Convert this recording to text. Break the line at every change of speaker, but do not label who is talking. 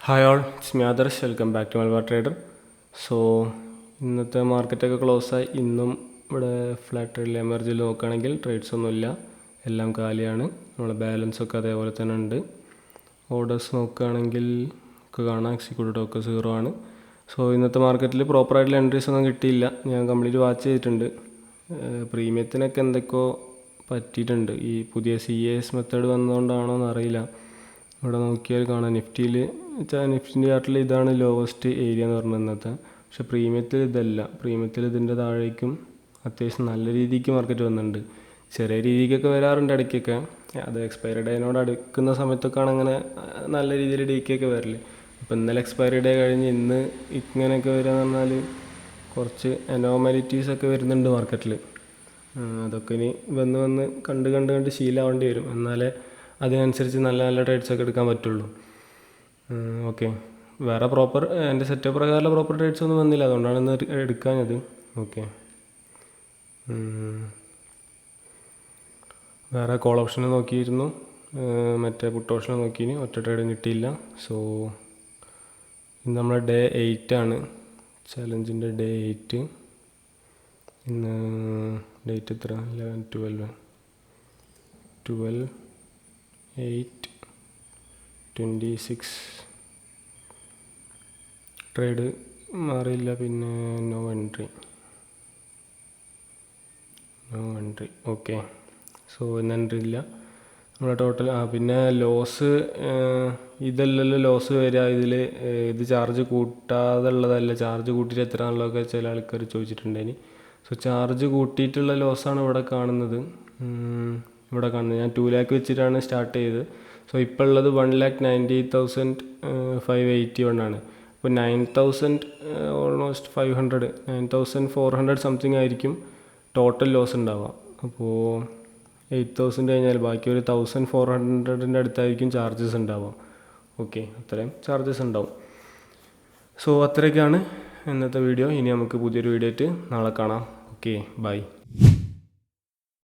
Hi all, it's me Adarsh. Welcome back to Malabar trader. So ഇന്നത്തെ മാർക്കറ്റൊക്കെ ക്ലോസായി. ഇന്നും ഇവിടെ ഫ്ലാറ്റ് ട്രേഡിൽ എമർജിൽ നോക്കുകയാണെങ്കിൽ ട്രേഡ്സ് ഒന്നുമില്ല, എല്ലാം കാലിയാണ്. നമ്മളെ ബാലൻസൊക്കെ അതേപോലെ തന്നെ ഉണ്ട്. ഓർഡേഴ്സ് നോക്കുകയാണെങ്കിൽ ഒക്കെ കാണാം, എക്സിക്യൂട്ടീവ് ഒക്കെ 0 ആണ്. സോ ഇന്നത്തെ മാർക്കറ്റിൽ പ്രോപ്പറായിട്ടുള്ള എൻട്രീസ് ഒന്നും കിട്ടിയില്ല. ഞാൻ കംപ്ലീറ്റ് വാച്ച് ചെയ്തിട്ടുണ്ട്. പ്രീമിയത്തിനൊക്കെ എന്തൊക്കെയോ പറ്റിയിട്ടുണ്ട്. ഈ പുതിയ CAS മെത്തേഡ് വന്നതുകൊണ്ടാണോ എന്നറിയില്ല. ഇവിടെ നോക്കിയാൽ കാണാം, നിഫ്റ്റിയിൽ നിഫ്റ്റിൻ്റെ ചാർട്ടിൽ ഇതാണ് ലോവസ്റ്റ് ഏരിയ എന്ന് പറഞ്ഞത് ഇന്നത്തെ. പക്ഷേ പ്രീമിയത്തിൽ ഇതല്ല. പ്രീമിയത്തിൽ ഇതിൻ്റെ താഴേക്കും അത്യാവശ്യം നല്ല രീതിക്ക് മാർക്കറ്റ് വന്നിട്ടുണ്ട്. ചെറിയ രീതിക്കൊക്കെ വരാറുണ്ട് ഇടയ്ക്കൊക്കെ. അത് എക്സ്പയറി ഡേനോട് അടുക്കുന്ന സമയത്തൊക്കെയാണ് അങ്ങനെ നല്ല രീതിയിൽ ഡീക്കൊക്കെ വരല്. അപ്പോൾ ഇന്നലെ എക്സ്പയറി ഡേ കഴിഞ്ഞ് ഇന്ന് ഇങ്ങനെയൊക്കെ വരിക എന്ന് പറഞ്ഞാൽ കുറച്ച് അനോമാലിറ്റീസൊക്കെ വരുന്നുണ്ട് മാർക്കറ്റിൽ. അതൊക്കെ ഇനി വന്ന് കണ്ട് ശീലമാവേണ്ടി വരും. എന്നാലേ അതിനനുസരിച്ച് നല്ല നല്ല ട്രേഡ്സൊക്കെ എടുക്കാൻ പറ്റുള്ളൂ. ഓക്കെ, വേറെ എൻ്റെ സെറ്റപ്പ് പ്രകാരമുള്ള പ്രോപ്പർ ട്രേഡ്സ് ഒന്നും വന്നില്ല, അതുകൊണ്ടാണ് ഇന്ന് എടുക്കാഞ്ഞത്. ഓക്കെ, വേറെ കോൾ ഓപ്ഷൻ നോക്കിയിരുന്നു, മറ്റേ പുട്ട് ഓപ്ഷൻ നോക്കിയിന്, ഒറ്റ ട്രേഡും കിട്ടിയില്ല. സോ ഇന്ന് നമ്മളെ ഡേ 8 ആണ്, ചലഞ്ചിൻ്റെ ഡേ 8. ഇന്ന് ഡേറ്റ് എത്ര? 12/8/26. ട്രേഡ് മാറിയില്ല. പിന്നെ നോ എൻട്രി. ഓക്കെ, സോ ഇന്ന് എൻട്രി ഇല്ല. നമ്മളെ ടോട്ടൽ പിന്നെ ലോസ് ഇതല്ലല്ലോ ലോസ് വരിക ഇതിൽ. ഇത് ചാർജ് കൂട്ടാതെ ഉള്ളതല്ല, ചാർജ് കൂട്ടിയിട്ട് എത്ര എന്നുള്ളതൊക്കെ ചില ആൾക്കാർ ചോദിച്ചിട്ടുണ്ടേനി. സോ ചാർജ് കൂട്ടിയിട്ടുള്ള ലോസാണ് ഇവിടെ കാണുന്നത്. ഞാൻ 2 lakh വെച്ചിട്ടാണ് സ്റ്റാർട്ട് ചെയ്തത്. സോ ഇപ്പോൾ ഉള്ളത് 1,98,581 ആണ്. അപ്പോൾ 9,000 ഓൾമോസ്റ്റ് 500 9,400 സംതിങ് ആയിരിക്കും ടോട്ടൽ ലോസ് ഉണ്ടാവുക. അപ്പോൾ 8,000 കഴിഞ്ഞാൽ ബാക്കി ഒരു 1,400 അടുത്തായിരിക്കും ചാർജസ് ഉണ്ടാവുക. ഓക്കെ, അത്രയും ചാർജസ് ഉണ്ടാവും. സോ അത്രയൊക്കെയാണ് ഇന്നത്തെ വീഡിയോ. ഇനി നമുക്ക് പുതിയൊരു വീഡിയോ ആയിട്ട് നാളെ കാണാം. Okay, by.